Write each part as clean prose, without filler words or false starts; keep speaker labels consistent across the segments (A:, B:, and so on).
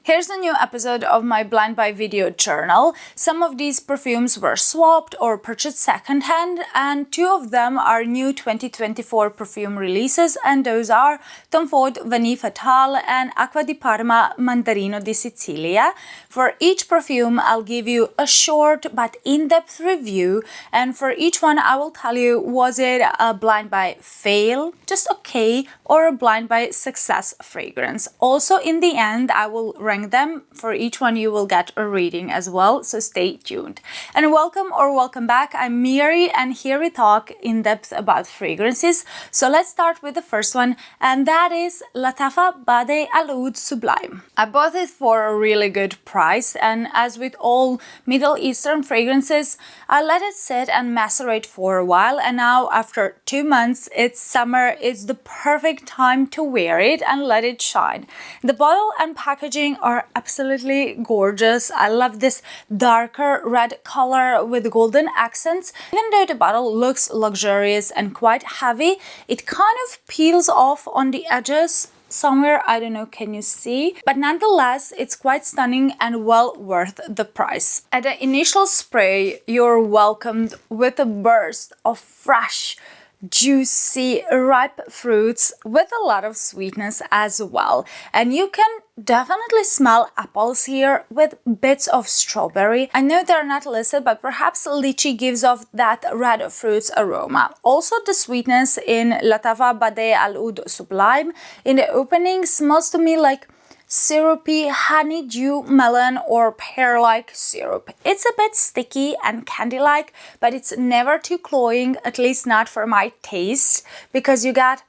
A: Here's a new episode of my blind buy video journal. Some of these perfumes were swapped or purchased secondhand, and two of them are new 2024 perfume releases, and those are Tom Ford Vanille Fatale and Acqua di Parma Mandarino di Sicilia. For each perfume, I'll give you a short but in-depth review, and for each one I will tell you, was it a blind buy fail, just okay, or a blind buy success fragrance. Also, in the end, I will rank them. For each one you will get a reading as well, so stay tuned. And welcome back. I'm Miri, and here we talk in depth about fragrances. So let's start with the first one, and that is Lattafa Bade'e Al Oud Sublime. I bought it for a really good price, and as with all Middle Eastern fragrances, I let it sit and macerate for a while, and now after 2 months, it's summer, it's the perfect time to wear it and let it shine. The bottle and packaging are absolutely gorgeous. I love this darker red color with golden accents. Even though the bottle looks luxurious and quite heavy, it kind of peels off on the edges somewhere, I don't know, can you see? But nonetheless, it's quite stunning and well worth the price. At the initial spray, you're welcomed with a burst of fresh, juicy, ripe fruits with a lot of sweetness as well. And you can definitely smell apples here with bits of strawberry. I know they're not listed, but perhaps lychee gives off that red fruits aroma. Also, the sweetness in Lattafa Bade'e Al Oud Sublime in the opening smells to me like syrupy honeydew melon or pear-like syrup. It's a bit sticky and candy-like, but it's never too cloying, at least not for my taste, because you got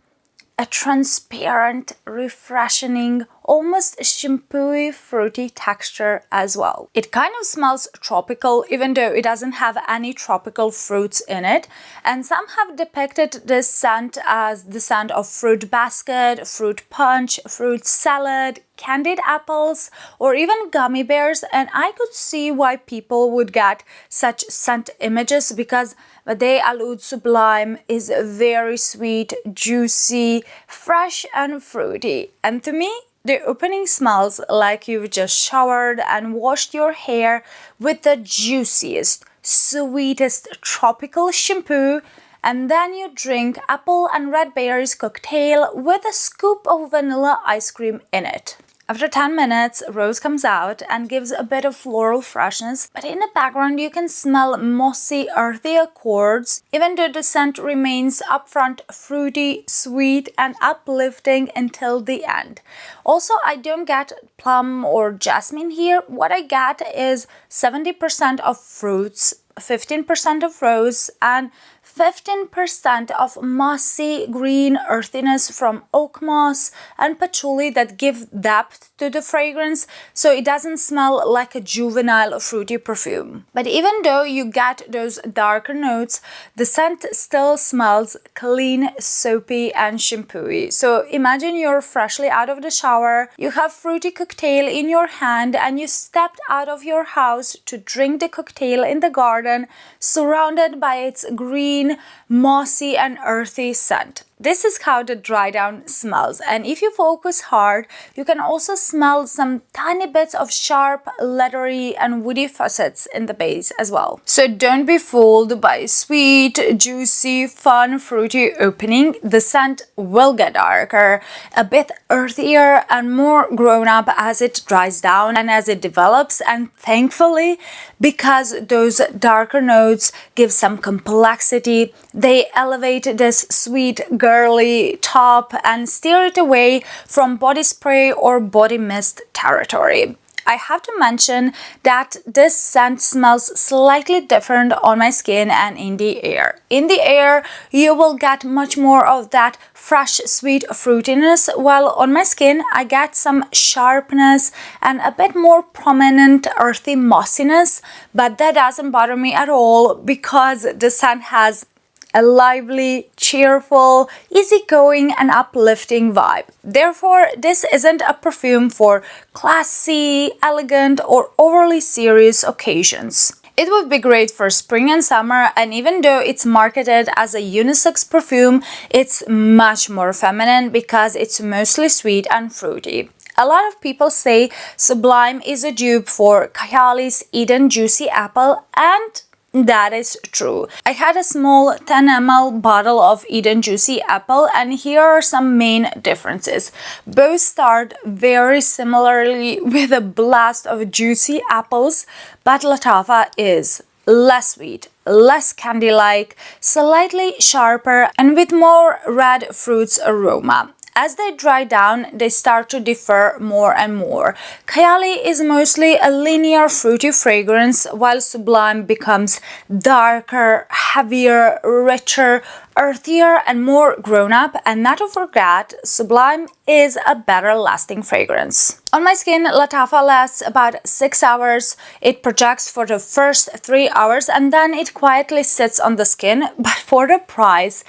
A: a transparent, refreshing, almost shampooy, fruity texture as well. It kind of smells tropical, even though it doesn't have any tropical fruits in it. And some have depicted this scent as the scent of fruit basket, fruit punch, fruit salad, candied apples, or even gummy bears. And I could see why people would get such scent images, because Bade'e Al Oud Sublime is very sweet, juicy, fresh and fruity. And to me, the opening smells like you've just showered and washed your hair with the juiciest, sweetest tropical shampoo, and then you drink apple and red berries cocktail with a scoop of vanilla ice cream in it. After 10 minutes, rose comes out and gives a bit of floral freshness, but in the background you can smell mossy, earthy accords, even though the scent remains upfront, fruity, sweet, and uplifting until the end. Also, I don't get plum or jasmine here. What I get is 70% of fruits, 15% of rose, and 15% of mossy green earthiness from oak moss and patchouli that give depth to the fragrance, so it doesn't smell like a juvenile fruity perfume. But even though you get those darker notes, the scent still smells clean, soapy, and shampooy. So imagine you're freshly out of the shower, you have fruity cocktail in your hand, and you stepped out of your house to drink the cocktail in the garden, surrounded by its green, mossy and earthy scent. This is how the dry down smells, and if you focus hard, you can also smell some tiny bits of sharp, leathery and woody facets in the base as well. So don't be fooled by sweet, juicy, fun, fruity opening. The scent will get darker, a bit earthier and more grown up as it dries down and as it develops, and thankfully, because those darker notes give some complexity, they elevate this sweet, girly top and steer it away from body spray or body mist territory. I have to mention that this scent smells slightly different on my skin and in the air. In the air, you will get much more of that fresh, sweet fruitiness, while on my skin, I get some sharpness and a bit more prominent earthy mossiness, but that doesn't bother me at all because the scent has a lively, cheerful, easygoing and uplifting vibe. Therefore, this isn't a perfume for classy, elegant or overly serious occasions. It would be great for spring and summer, and even though it's marketed as a unisex perfume, it's much more feminine because it's mostly sweet and fruity. A lot of people say Sublime is a dupe for Kayali's Eden Juicy Apple, and that is true. I had a small 10 ml bottle of Eden Juicy Apple, and here are some main differences. Both start very similarly with a blast of juicy apples, but Lattafa is less sweet, less candy-like, slightly sharper, and with more red fruits aroma. As they dry down, they start to differ more and more. Kayali is mostly a linear fruity fragrance, while Sublime becomes darker, heavier, richer, earthier, and more grown-up. And not to forget, Sublime is a better lasting fragrance. On my skin, Lattafa lasts about 6 hours. It projects for the first 3 hours and then it quietly sits on the skin. But for the price,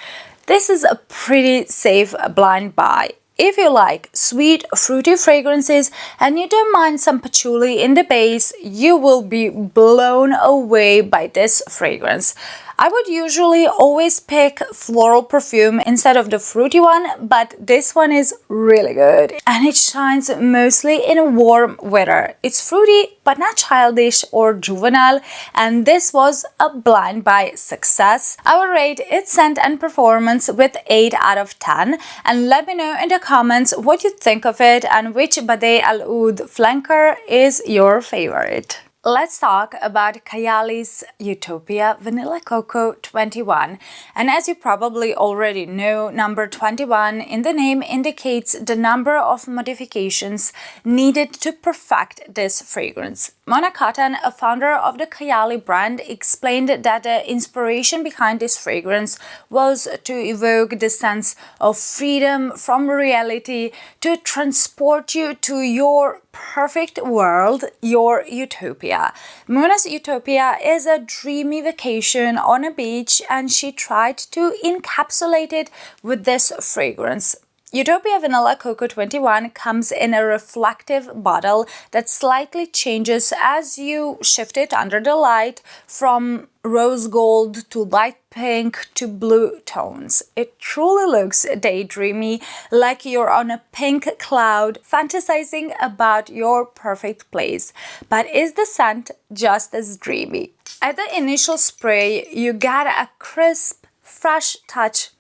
A: this is a pretty safe blind buy. If you like sweet, fruity fragrances and you don't mind some patchouli in the base, you will be blown away by this fragrance. I would usually always pick floral perfume instead of the fruity one, but this one is really good and it shines mostly in warm weather. It's fruity but not childish or juvenile, and this was a blind buy success. I would rate its scent and performance with 8 out of 10, and let me know in the comments what you think of it and which Bade'e Al Oud flanker is your favorite. Let's talk about Kayali's Utopia Vanilla Coco 21, and as you probably already know, number 21 in the name indicates the number of modifications needed to perfect this fragrance. Mona Cotton, a founder of the Kayali brand, explained that the inspiration behind this fragrance was to evoke the sense of freedom from reality, to transport you to your perfect world, your utopia. Mona's Utopia is a dreamy vacation on a beach, and she tried to encapsulate it with this fragrance. Utopia Vanilla Coco 21 comes in a reflective bottle that slightly changes as you shift it under the light from rose gold to light pink to blue tones. It truly looks daydreamy, like you're on a pink cloud fantasizing about your perfect place. But is the scent just as dreamy? At the initial spray, you get a crisp, fresh touch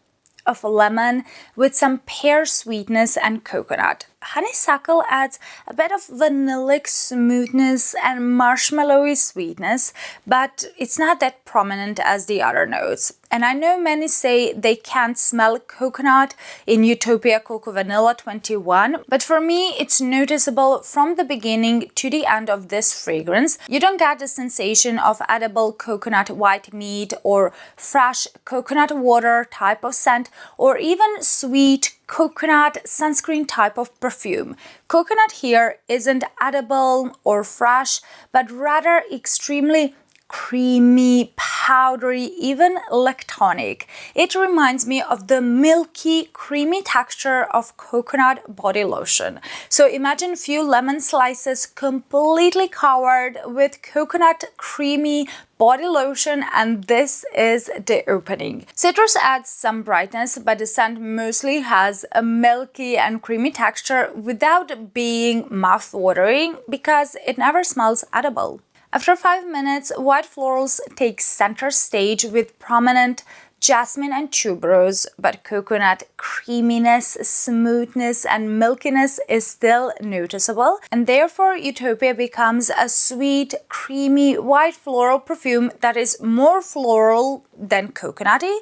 A: of lemon with some pear sweetness and coconut. Honeysuckle adds a bit of vanillic smoothness and marshmallowy sweetness, but it's not that prominent as the other notes. And I know many say they can't smell coconut in Utopia Coco Vanilla 21, but for me it's noticeable from the beginning to the end of this fragrance. You don't get the sensation of edible coconut white meat or fresh coconut water type of scent, or even sweet coconut sunscreen type of perfume. Coconut here isn't edible or fresh, but rather extremely creamy, powdery, even lactonic. It reminds me of the milky, creamy texture of coconut body lotion. So imagine a few lemon slices completely covered with coconut creamy body lotion, and this is the opening. Citrus adds some brightness, but the scent mostly has a milky and creamy texture without being mouth-watering because it never smells edible. After 5 minutes, white florals take center stage with prominent jasmine and tuberose, but coconut creaminess, smoothness, and milkiness is still noticeable, and therefore Utopia becomes a sweet, creamy, white floral perfume that is more floral than coconutty,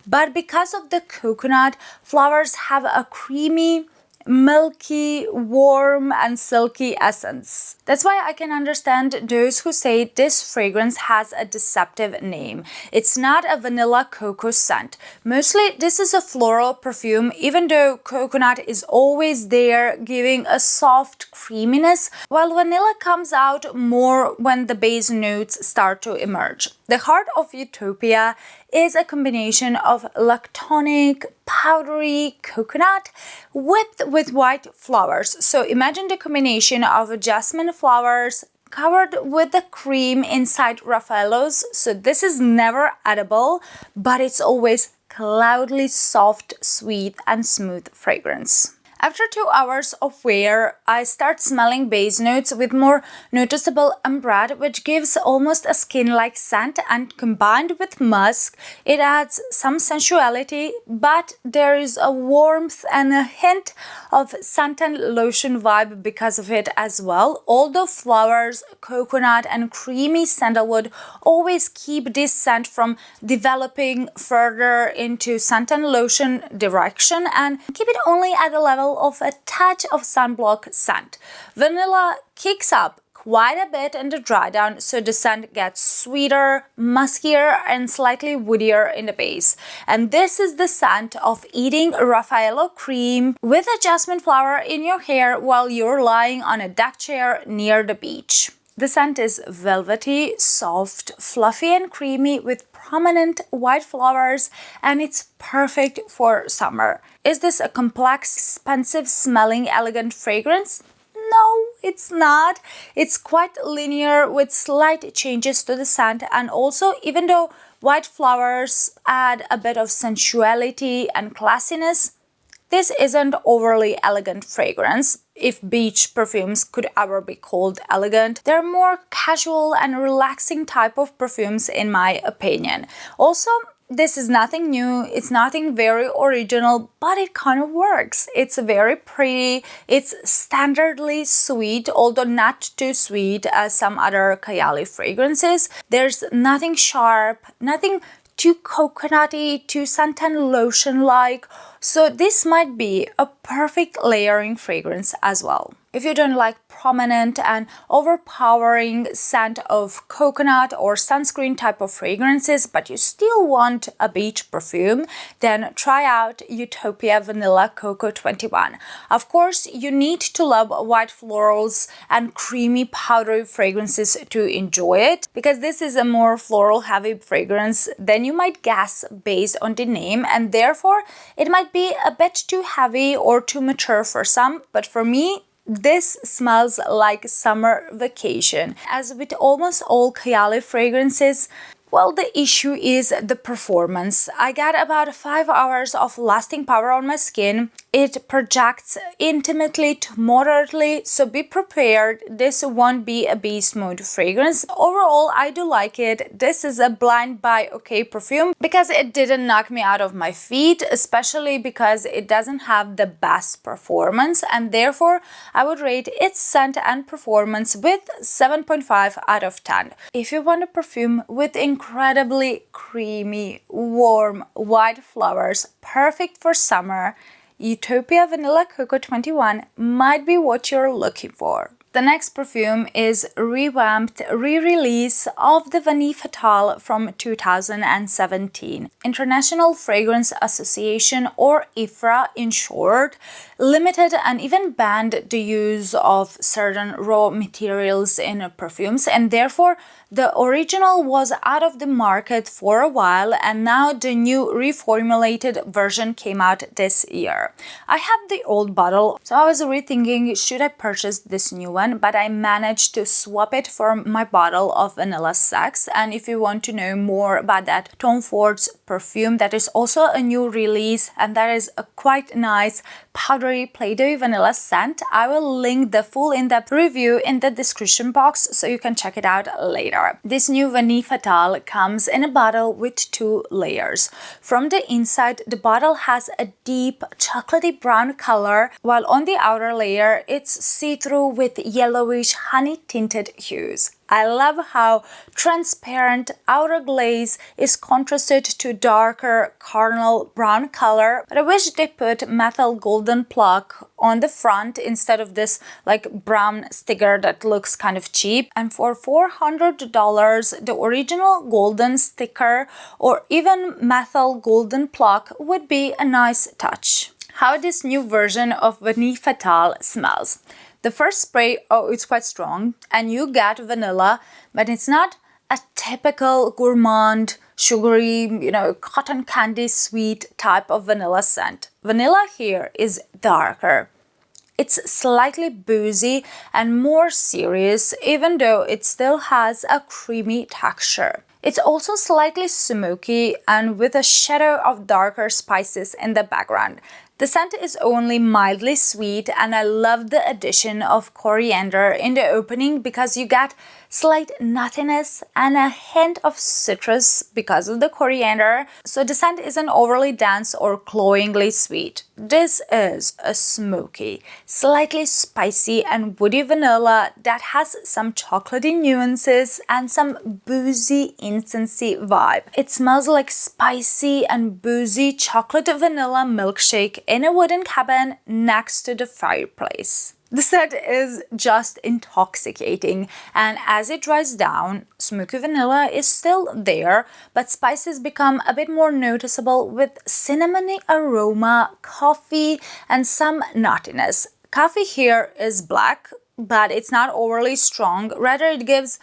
A: but because of the coconut, flowers have a creamy, milky, warm, and silky essence. That's why I can understand those who say this fragrance has a deceptive name. It's not a vanilla cocoa scent. Mostly this is a floral perfume, even though coconut is always there giving a soft creaminess, while vanilla comes out more when the base notes start to emerge. The heart of Utopia is a combination of lactonic, powdery coconut whipped with white flowers. So imagine the combination of jasmine flowers covered with the cream inside Raffaello's. So this is never edible, but it's always cloudily soft, sweet, and smooth fragrance. After 2 hours of wear, I start smelling base notes with more noticeable ambrette, which gives almost a skin-like scent, and combined with musk, it adds some sensuality, but there is a warmth and a hint of suntan lotion vibe because of it as well. Although flowers, coconut, and creamy sandalwood always keep this scent from developing further into suntan lotion direction and keep it only at the level of a touch of sunblock scent. Vanilla kicks up quite a bit in the dry down, so the scent gets sweeter, muskier, and slightly woodier in the base. And this is the scent of eating Raffaello cream with a jasmine flower in your hair while you're lying on a deck chair near the beach. The scent is velvety, soft, fluffy, and creamy with prominent white flowers, and it's perfect for summer. Is this a complex, expensive smelling, elegant fragrance? No, it's not. It's quite linear with slight changes to the scent, and also, even though white flowers add a bit of sensuality and classiness, this isn't overly elegant fragrance. If beach perfumes could ever be called elegant, they're more casual and relaxing type of perfumes in my opinion. Also, this is nothing new, it's nothing very original, but it kind of works. It's very pretty, it's standardly sweet, although not too sweet as some other Kayali fragrances. There's nothing sharp, nothing too coconutty, too suntan lotion-like, so this might be a perfect layering fragrance as well. If you don't like prominent and overpowering scent of coconut or sunscreen type of fragrances, but you still want a beach perfume, then try out Utopia Vanilla Coco 21. Of course, you need to love white florals and creamy powdery fragrances to enjoy it, because this is a more floral heavy fragrance than you might guess based on the name, and therefore it might be a bit too heavy or too mature for some, but for me, this smells like summer vacation. As with almost all Kayali fragrances, well, the issue is the performance. I got about 5 hours of lasting power on my skin. It projects intimately to moderately, so be prepared. This won't be a beast mode fragrance. Overall, I do like it. This is a blind buy okay perfume because it didn't knock me out of my feet, especially because it doesn't have the best performance, and therefore I would rate its scent and performance with 7.5 out of 10. If you want a perfume with incredibly creamy, warm, white flowers, perfect for summer, Utopia Vanilla Coco 21 might be what you're looking for. The next perfume is revamped re-release of the Vanille Fatale from 2017. International Fragrance Association, or IFRA in short, limited and even banned the use of certain raw materials in perfumes, and therefore the original was out of the market for a while, and now the new reformulated version came out this year. I have the old bottle, so I was rethinking should I purchase this new one, but I managed to swap it for my bottle of Vanilla Sex. And if you want to know more about that Tom Ford's perfume, that is also a new release, and that is a quite nice powdery Play-Doh vanilla scent, I will link the full in-depth review in the description box so you can check it out later. This new Vanille Fatale comes in a bottle with 2 layers. From the inside, the bottle has a deep chocolatey brown color, while on the outer layer it's see-through with yellowish honey-tinted hues. I love how transparent outer glaze is contrasted to darker caramel brown color, but I wish they put methyl golden pluck on the front instead of this like brown sticker that looks kind of cheap. And for $400, the original golden sticker or even methyl golden pluck would be a nice touch. How this new version of Vanille Fatale smells. The first spray, oh, it's quite strong, and you get vanilla, but it's not a typical gourmand, sugary, cotton candy sweet type of vanilla scent. Vanilla here is darker. It's slightly boozy and more serious, even though it still has a creamy texture. It's also slightly smoky and with a shadow of darker spices in the background. The scent is only mildly sweet, and I love the addition of coriander in the opening because you get slight nuttiness and a hint of citrus because of the coriander. So the scent isn't overly dense or cloyingly sweet. This is a smoky, slightly spicy and woody vanilla that has some chocolatey nuances and some boozy, incensey vibe. It smells like spicy and boozy chocolate vanilla milkshake in a wooden cabin next to the fireplace. The scent is just intoxicating, and as it dries down, smoky vanilla is still there, but spices become a bit more noticeable with cinnamony aroma, coffee, and some nuttiness. Coffee here is black, but it's not overly strong. Rather, it gives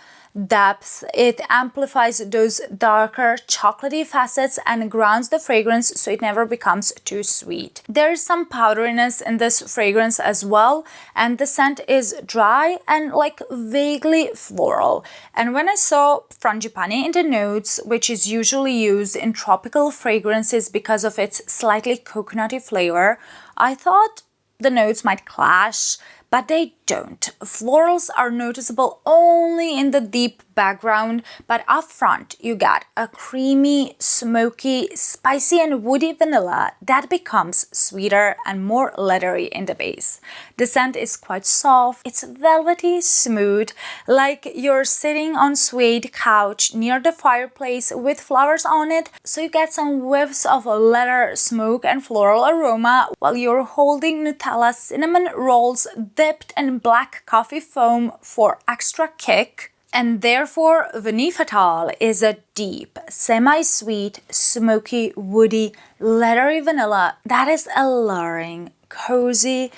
A: depth. It amplifies those darker chocolatey facets and grounds the fragrance so it never becomes too sweet. There is some powderiness in this fragrance as well, and the scent is dry and like vaguely floral. And when I saw frangipani in the notes, which is usually used in tropical fragrances because of its slightly coconutty flavor, I thought the notes might clash, but they don't. Florals are noticeable only in the deep background, but up front you get a creamy, smoky, spicy and woody vanilla that becomes sweeter and more leathery in the base. The scent is quite soft, it's velvety smooth, like you're sitting on suede couch near the fireplace with flowers on it, so you get some whiffs of leather, smoke and floral aroma while you're holding Nutella cinnamon rolls dipped in black coffee foam for extra kick. And therefore, Vanille Fatale is a deep, semi-sweet, smoky, woody, leathery vanilla that is alluring, cozy,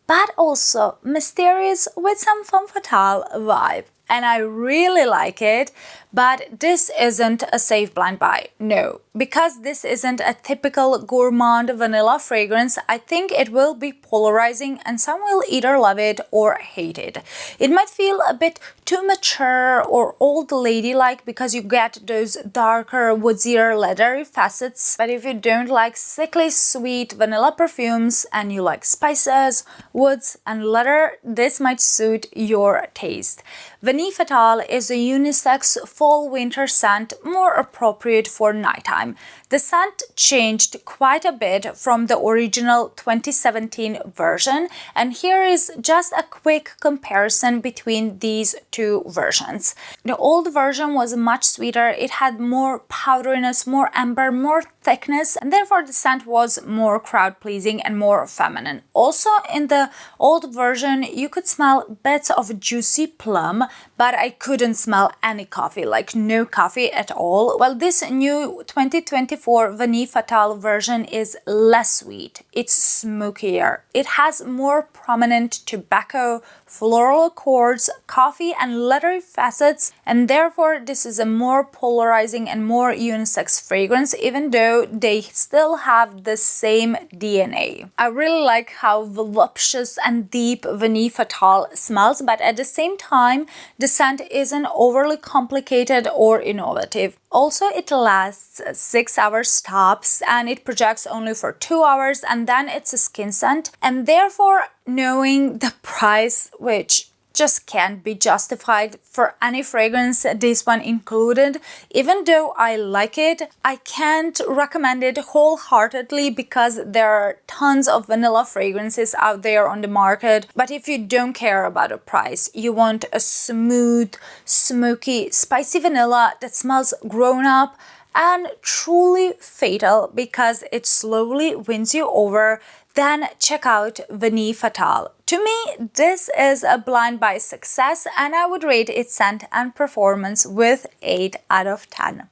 A: but also mysterious with some femme fatale vibe. And I really like it, but this isn't a safe blind buy. No, because this isn't a typical gourmand vanilla fragrance, I think it will be polarizing and some will either love it or hate it. It might feel a bit too mature or old ladylike because you get those darker, woodier, leathery facets. But if you don't like sickly sweet vanilla perfumes and you like spices, woods and leather, this might suit your taste. Vanille Fatale is a unisex fall-winter scent more appropriate for nighttime. The scent changed quite a bit from the original 2017 version, and here is just a quick comparison between these two versions. The old version was much sweeter, it had more powderiness, more amber, more thickness, and therefore the scent was more crowd-pleasing and more feminine. Also, in the old version, you could smell bits of juicy plum, but I couldn't smell any coffee, like no coffee at all. Well, this new 2024 Vanille Fatale version is less sweet, it's smokier. It has more prominent tobacco, floral accords, coffee and leathery facets, and therefore this is a more polarizing and more unisex fragrance, even though they still have the same DNA. I really like how voluptuous and deep Vanille Fatale smells, but at the same time, the scent isn't overly complicated or innovative. Also, it lasts 6 hours tops and it projects only for 2 hours, and then it's a skin scent, and therefore knowing the price, which just can't be justified for any fragrance, this one included. Even though I like it, I can't recommend it wholeheartedly because there are tons of vanilla fragrances out there on the market. But if you don't care about a price, you want a smooth, smoky, spicy vanilla that smells grown up and truly fatal because it slowly wins you over, then check out Vanille Fatale. To me, this is a blind buy success, and I would rate its scent and performance with 8 out of 10.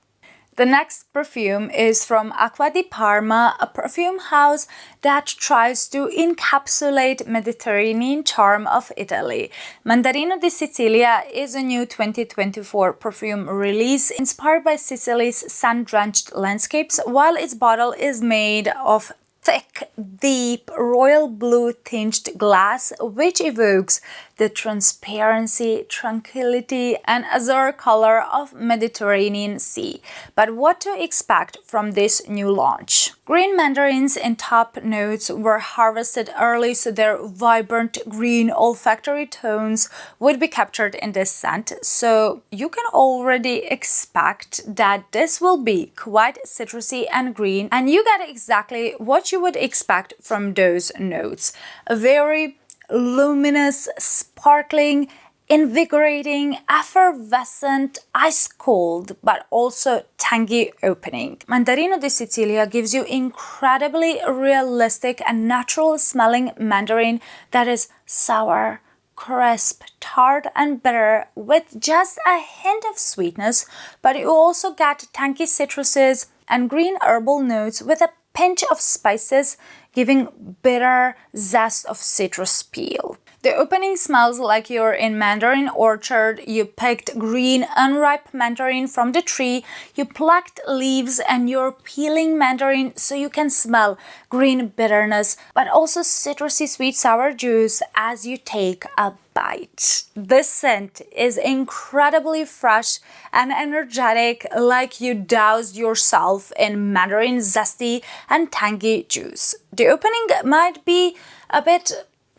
A: The next perfume is from Acqua di Parma, a perfume house that tries to encapsulate Mediterranean charm of Italy. Mandarino di Sicilia is a new 2024 perfume release inspired by Sicily's sun-drenched landscapes, while its bottle is made of thick, deep, royal blue tinged glass, which evokes the transparency, tranquility, and azure color of Mediterranean Sea. But what to expect from this new launch? Green mandarins in top notes were harvested early, so their vibrant green olfactory tones would be captured in this scent. So you can already expect that this will be quite citrusy and green, and you get exactly what you would expect from those notes. A very luminous, sparkling, invigorating, effervescent, ice cold, but also tangy opening. Mandarino di Sicilia gives you incredibly realistic and natural smelling mandarin that is sour, crisp, tart, and bitter with just a hint of sweetness, but you also get tangy citruses and green herbal notes with a pinch of spices, giving bitter zest of citrus peel. The opening smells like you're in mandarin orchard. You picked green unripe mandarin from the tree, you plucked leaves and you're peeling mandarin so you can smell green bitterness but also citrusy sweet sour juice as you take a bite. This scent is incredibly fresh and energetic, like you doused yourself in mandarin zesty and tangy juice. The opening might be a bit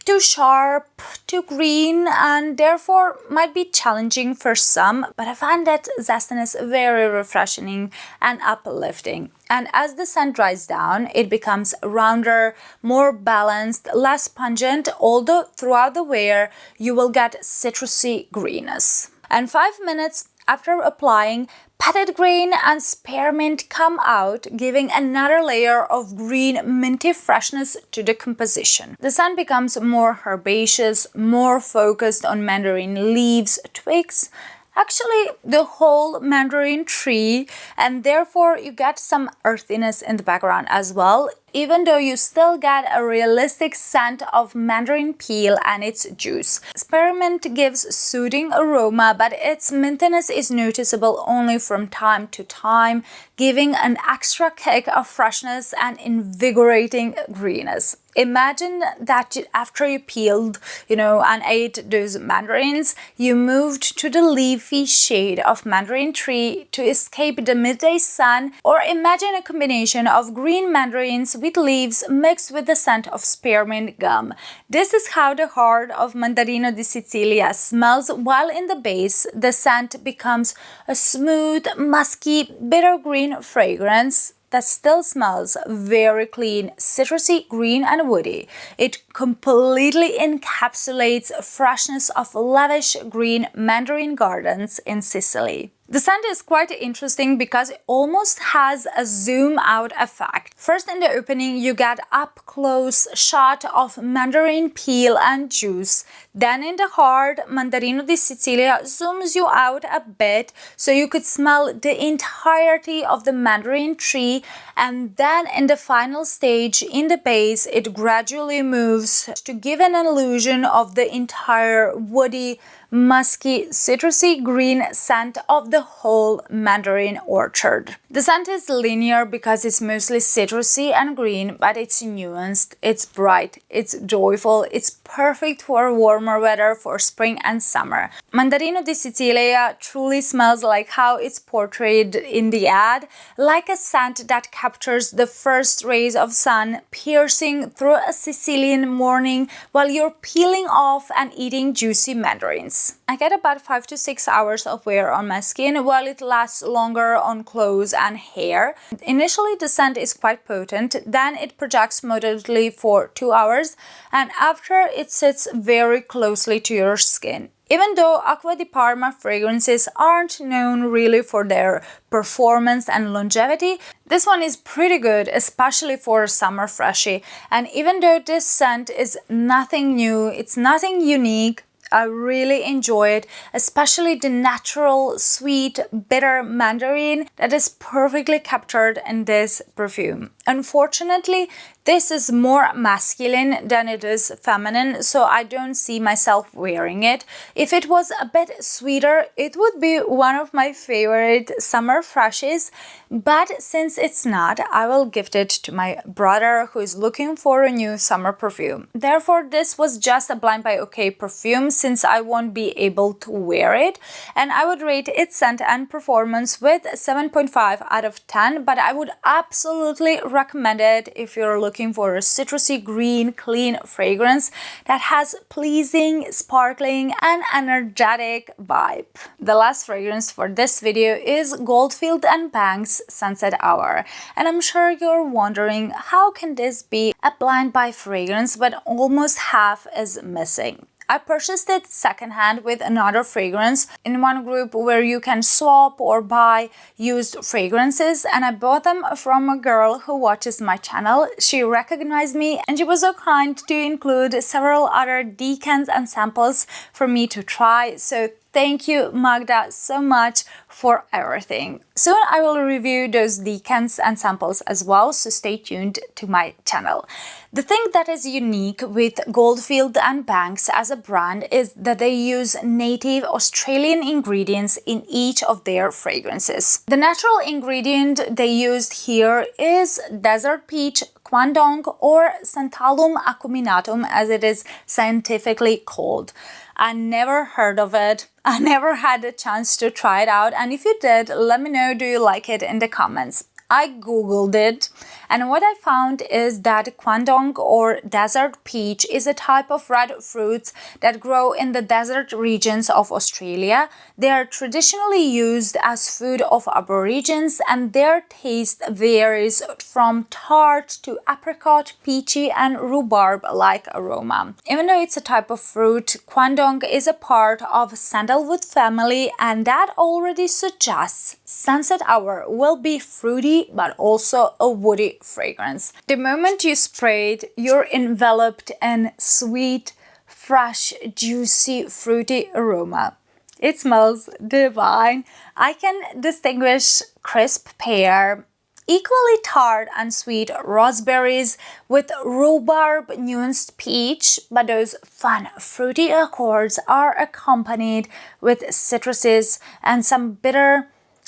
A: too sharp, too green, and therefore might be challenging for some, but I find that zestiness very refreshing and uplifting. And as the scent dries down, it becomes rounder, more balanced, less pungent, although throughout the wear you will get citrusy greenness. And 5 minutes after applying, petite grain and spearmint come out, giving another layer of green minty freshness to the composition. The scent becomes more herbaceous, more focused on mandarin leaves, twigs, actually the whole mandarin tree, and therefore you get some earthiness in the background as well, even though you still get a realistic scent of mandarin peel and its juice. Spearmint gives soothing aroma, but its mintiness is noticeable only from time to time, giving an extra kick of freshness and invigorating greenness. Imagine that after you peeled, and ate those mandarins, you moved to the leafy shade of mandarin tree to escape the midday sun, or imagine a combination of green mandarins with leaves mixed with the scent of spearmint gum. This is how the heart of Mandarino di Sicilia smells, while in the base, the scent becomes a smooth, musky, bitter green fragrance that still smells very clean, citrusy, green, and woody. It completely encapsulates freshness of lavish green mandarin gardens in Sicily. The scent is quite interesting because it almost has a zoom out effect. First, in the opening, you get up close shot of mandarin peel and juice. Then in the heart, Mandarino di Sicilia zooms you out a bit so you could smell the entirety of the mandarin tree. And then in the final stage, in the base, it gradually moves to give an illusion of the entire woody, musky, citrusy green scent of the whole mandarin orchard. The scent is linear because it's mostly citrusy and green, but it's nuanced, it's bright, it's joyful, it's perfect for warmer weather for spring and summer. Mandarino di Sicilia truly smells like how it's portrayed in the ad, like a scent that captures the first rays of sun piercing through a Sicilian morning while you're peeling off and eating juicy mandarins. I get about 5 to 6 hours of wear on my skin, while it lasts longer on clothes and hair. Initially, the scent is quite potent, then it projects moderately for 2 hours, and after it sits very closely to your skin. Even though Acqua di Parma fragrances aren't known really for their performance and longevity, this one is pretty good, especially for a summer freshie. And even though this scent is nothing new, it's nothing unique, I really enjoy it, especially the natural, sweet, bitter mandarin that is perfectly captured in this perfume. Unfortunately, this is more masculine than it is feminine, so I don't see myself wearing it. If it was a bit sweeter, it would be one of my favorite summer freshies, but since it's not, I will gift it to my brother who is looking for a new summer perfume. Therefore, this was just a Blind Buy OK perfume since I won't be able to wear it, and I would rate its scent and performance with 7.5 out of 10, but I would absolutely recommend it if you're looking for a citrusy, green, clean fragrance that has pleasing, sparkling, and energetic vibe. The last fragrance for this video is Goldfield&Banks Sunset Hour, and I'm sure you're wondering how can this be a blind buy fragrance but almost half is missing. I purchased it secondhand with another fragrance in one group where you can swap or buy used fragrances, and I bought them from a girl who watches my channel. She recognized me and she was so kind to include several other decants and samples for me to try. So thank you, Magda, so much for everything. Soon I will review those decants and samples as well, so stay tuned to my channel. The thing that is unique with Goldfield&Banks as a brand is that they use native Australian ingredients in each of their fragrances. The natural ingredient they used here is desert peach, Kwandong, or Santalum acuminatum as it is scientifically called. I never heard of it. I never had a chance to try it out, and if you did, let me know, do you like it in the comments. I googled it, and what I found is that Kwandong or desert peach is a type of red fruits that grow in the desert regions of Australia. They are traditionally used as food of Aborigines, and their taste varies from tart to apricot, peachy, and rhubarb-like aroma. Even though it's a type of fruit, Kwandong is a part of sandalwood family, and that already suggests Sunset Hour will be fruity but also a woody fragrance. The moment you spray it, you're enveloped in sweet, fresh, juicy, fruity aroma. It smells divine. I can distinguish crisp pear, equally tart and sweet raspberries with rhubarb nuanced peach, but those fun fruity accords are accompanied with citruses and some bitter,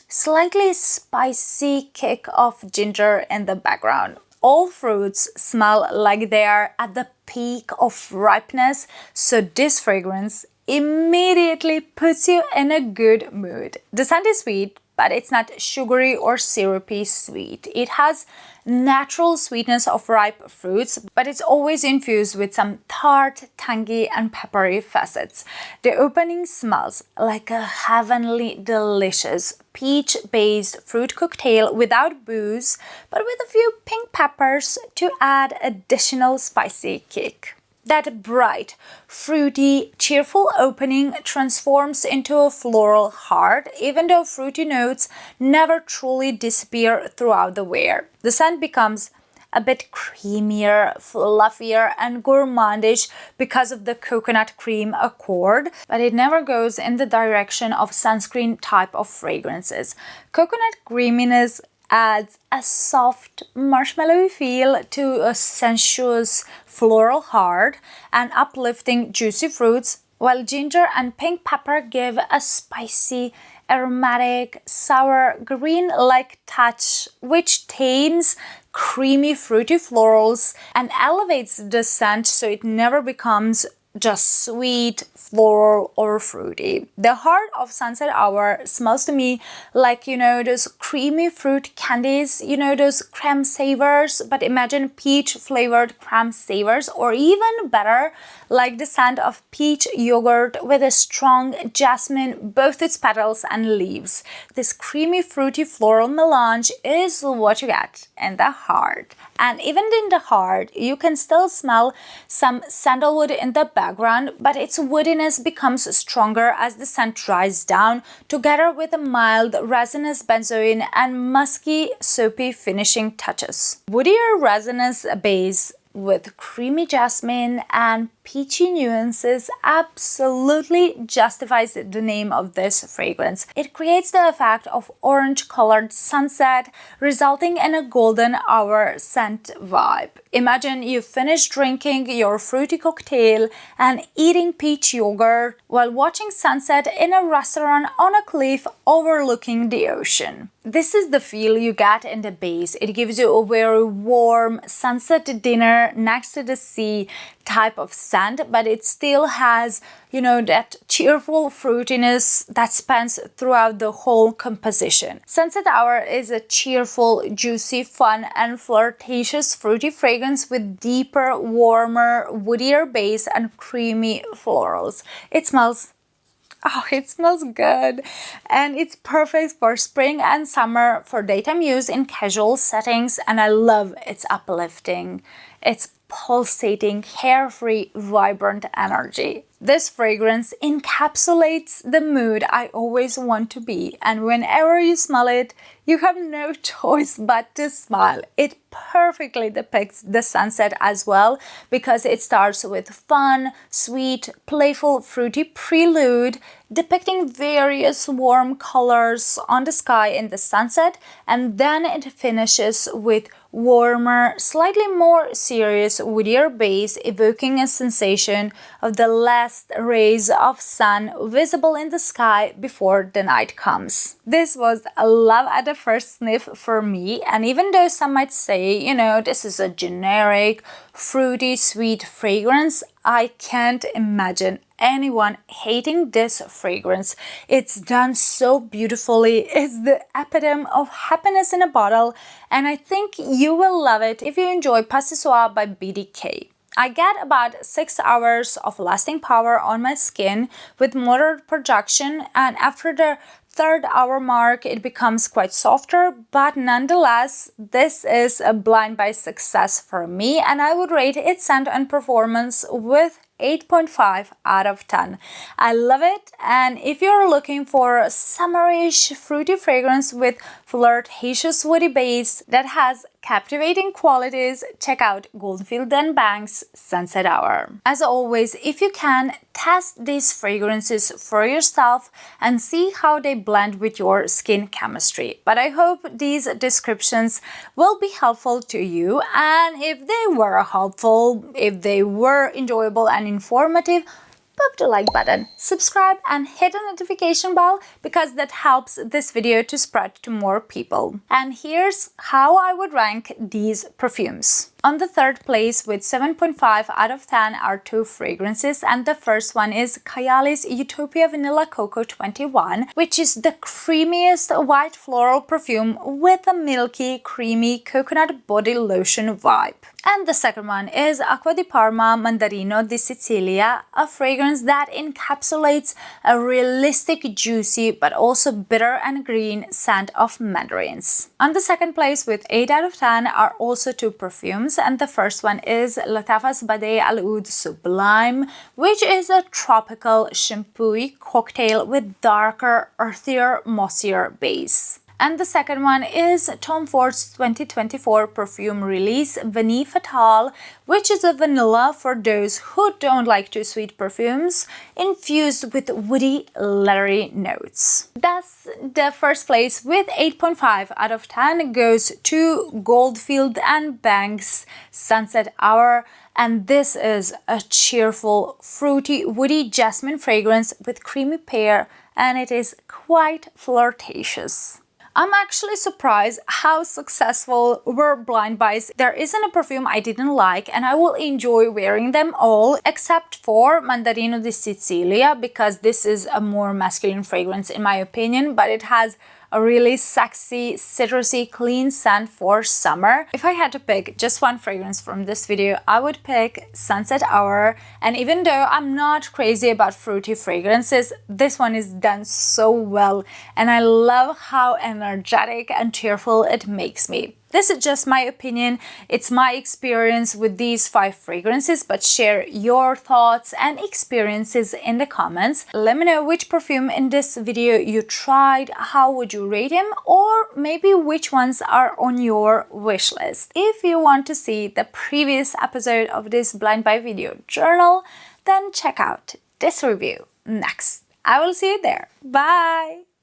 A: slightly spicy kick of ginger in the background. All fruits smell like they are at the peak of ripeness, so this fragrance immediately puts you in a good mood. The scent is sweet, but it's not sugary or syrupy sweet. It has natural sweetness of ripe fruits, but it's always infused with some tart, tangy, and peppery facets. The opening smells like a heavenly, delicious peach-based fruit cocktail without booze, but with a few pink peppers to add additional spicy kick. That bright, fruity, cheerful opening transforms into a floral heart, even though fruity notes never truly disappear throughout the wear. The scent becomes a bit creamier, fluffier, and gourmandish because of the coconut cream accord, but it never goes in the direction of sunscreen type of fragrances. Coconut creaminess adds a soft, marshmallowy feel to a sensuous floral heart and uplifting juicy fruits, while ginger and pink pepper give a spicy, aromatic, sour, green-like touch which tames creamy, fruity florals and elevates the scent so it never becomes just sweet, floral, or fruity. The heart of Sunset Hour smells to me like, those creamy fruit candies, those creme savers, but imagine peach flavored creme savers, or even better, like the scent of peach yogurt with a strong jasmine, both its petals and leaves. This creamy, fruity floral melange is what you get in the heart. And even in the heart, you can still smell some sandalwood in the background, but its woodiness becomes stronger as the scent dries down, together with a mild resinous benzoin and musky, soapy finishing touches. Woodier resinous base with creamy jasmine and peachy nuances absolutely justifies the name of this fragrance. It creates the effect of orange-colored sunset, resulting in a golden hour scent vibe. Imagine you finish drinking your fruity cocktail and eating peach yogurt while watching sunset in a restaurant on a cliff overlooking the ocean. This is the feel you get in the base. It gives you a very warm sunset dinner next to the sea type of scent, but it still has, you know, that cheerful fruitiness that spans throughout the whole composition. Sunset Hour is a cheerful, juicy, fun, and flirtatious fruity fragrance with deeper, warmer, woodier base and creamy florals. It smells good, and it's perfect for spring and summer for daytime use in casual settings, and I love its uplifting, its pulsating, carefree, vibrant energy. This fragrance encapsulates the mood I always want to be, and whenever you smell it, you have no choice but to smile. It perfectly depicts the sunset as well, because it starts with fun, sweet, playful, fruity prelude depicting various warm colors on the sky in the sunset, and then it finishes with warmer, slightly more serious, woodier base, evoking a sensation of the last rays of sun visible in the sky before the night comes. This was a love at the first sniff for me, and even though some might say, you know, this is a generic, fruity, sweet fragrance, I can't imagine anyone hating this fragrance. It's done so beautifully. It's the epitome of happiness in a bottle, and I think you will love it if you enjoy Pas Ce Soir by BDK. I get about 6 hours of lasting power on my skin with moderate projection, and after the 3rd hour mark it becomes quite softer, but nonetheless this is a blind buy success for me, and I would rate its scent and performance with 8.5 out of 10. I love it, and if you're looking for a summerish fruity fragrance with flirtatious woody base that has captivating qualities, check out Goldfield&Banks Sunset Hour. As always, if you can, test these fragrances for yourself and see how they blend with your skin chemistry. But I hope these descriptions will be helpful to you, and if they were helpful, if they were enjoyable and informative, pop the like button, subscribe, and hit the notification bell, because that helps this video to spread to more people. And here's how I would rank these perfumes. On the 3rd place with 7.5 out of 10 are 2 fragrances, and the first one is Kayali's Utopia Vanilla Coco 21, which is the creamiest white floral perfume with a milky, creamy coconut body lotion vibe. And the second one is Acqua di Parma Mandarino di Sicilia, a fragrance that encapsulates a realistic, juicy, but also bitter and green scent of mandarins. On the 2nd place with 8 out of 10 are also 2 perfumes, and the first one is Lattafa's Bade'e Al Oud Sublime, which is a tropical shampooy cocktail with darker, earthier, mossier base. And the second one is Tom Ford's 2024 perfume release Vanille Fatale, which is a vanilla for those who don't like too sweet perfumes, infused with woody, leathery notes. Thus, the first place with 8.5 out of 10 goes to Goldfield&Banks Sunset Hour, and this is a cheerful, fruity, woody jasmine fragrance with creamy pear, and it is quite flirtatious. I'm actually surprised how successful were blind buys. There isn't a perfume I didn't like, and I will enjoy wearing them all except for Mandarino di Sicilia, because this is a more masculine fragrance in my opinion, but it has a really sexy, citrusy, clean scent for summer. If I had to pick just one fragrance from this video, I would pick Sunset Hour. And even though I'm not crazy about fruity fragrances, this one is done so well, and I love how energetic and cheerful it makes me. This is just my opinion, it's my experience with these 5 fragrances, but share your thoughts and experiences in the comments. Let me know which perfume in this video you tried, how would you rate him, or maybe which ones are on your wish list. If you want to see the previous episode of this blind buy video journal, then check out this review next. I will see you there. Bye!